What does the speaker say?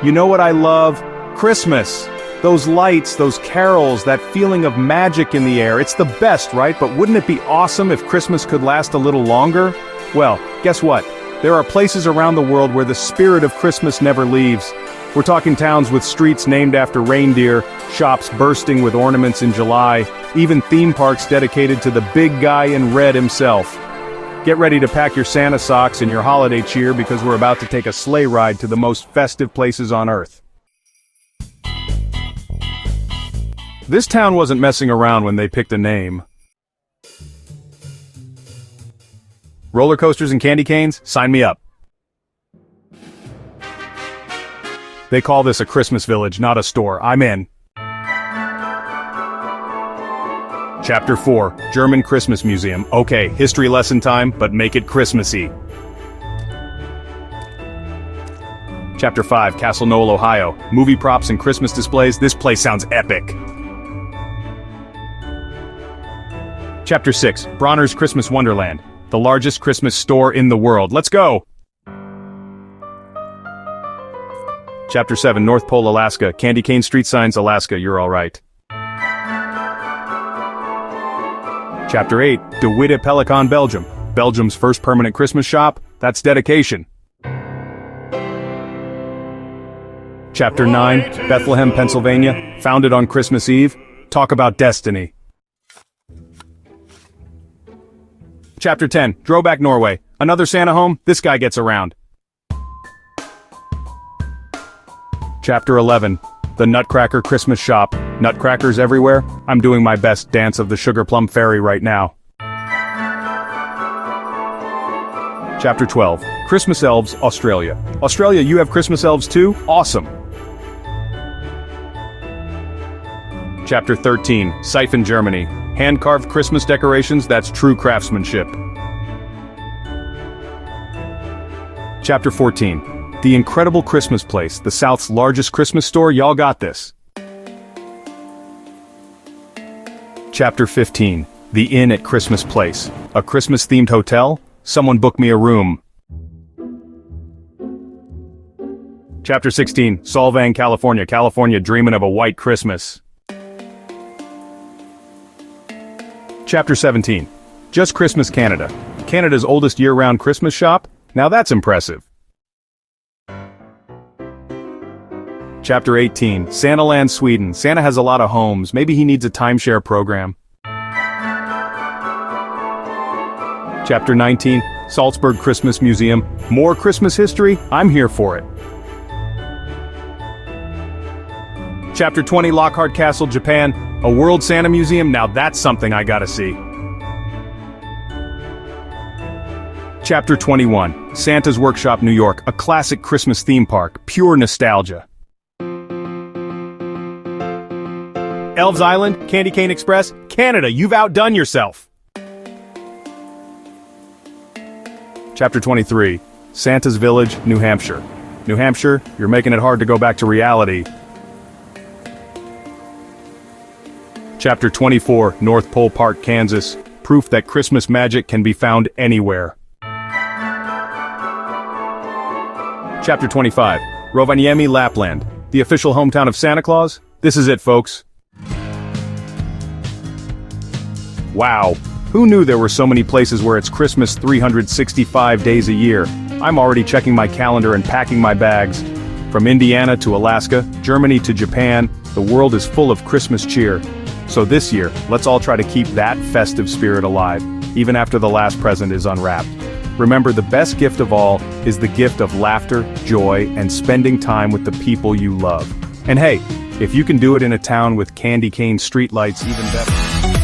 You know what I love? Christmas. Those lights, those carols, that feeling of magic in the air. It's the best, right? But wouldn't it be awesome if Christmas could last a little longer? Well, guess what? There are places around the world where the spirit of Christmas never leaves. We're talking towns with streets named after reindeer, shops bursting with ornaments in July, even theme parks dedicated to the big guy in red himself. Get ready to pack your Santa socks and your holiday cheer because we're about to take a sleigh ride to the most festive places on Earth. This town wasn't messing around when they picked a name. Roller coasters and candy canes? Sign me up. They call this a Christmas village, not a store. I'm in. Chapter 4, German Christmas Museum. Okay, history lesson time, but make it Christmassy. Chapter 5, Castle Knoll, Ohio. Movie props and Christmas displays. This place sounds epic. Chapter 6, Bronner's Christmas Wonderland. The largest Christmas store in the world. Let's go! Chapter 7, North Pole, Alaska. Candy cane street signs, Alaska, you're alright. Chapter 8, De Witte Pelican, Belgium. Belgium's first permanent Christmas shop. That's dedication. Chapter 9, Bethlehem, Pennsylvania. Founded on Christmas Eve. Talk about destiny. Chapter 10, Drobak, Norway. Another Santa home? This guy gets around. Chapter 11, The Nutcracker Christmas Shop. Nutcrackers everywhere? I'm doing my best dance of the Sugar Plum Fairy right now. Chapter 12, Christmas Elves, Australia. Australia, you have Christmas elves too? Awesome! Chapter 13, Siphon, Germany. Hand-carved Christmas decorations, that's true craftsmanship. Chapter 14, The Incredible Christmas Place, the South's largest Christmas store, y'all got this. Chapter 15, The Inn at Christmas Place. A Christmas-themed hotel? Someone book me a room. Chapter 16, Solvang, California. California dreaming of a white Christmas. Chapter 17, Just Christmas, Canada. Canada's oldest year-round Christmas shop? Now that's impressive. Chapter 18, Santaland, Sweden. Santa has a lot of homes. Maybe he needs a timeshare program. Chapter 19, Salzburg Christmas Museum. More Christmas history? I'm here for it. Chapter 20, Lockhart Castle, Japan. A World Santa Museum? Now that's something I gotta see. Chapter 21, Santa's Workshop, New York. A classic Christmas theme park. Pure nostalgia. Elves Island, Candy Cane Express. Canada, you've outdone yourself. Chapter 23, Santa's Village, New Hampshire. New Hampshire, you're making it hard to go back to reality. Chapter 24, North Pole Park, Kansas. Proof that Christmas magic can be found anywhere. Chapter 25, Rovaniemi, Lapland. The official hometown of Santa Claus? This is it, folks. Wow, who knew there were so many places where it's Christmas 365 days a year? I'm already checking my calendar and packing my bags. From Indiana to Alaska, Germany to Japan, the world is full of Christmas cheer. So this year, let's all try to keep that festive spirit alive, even after the last present is unwrapped. Remember, the best gift of all is the gift of laughter, joy, and spending time with the people you love. And hey, if you can do it in a town with candy cane streetlights, even better.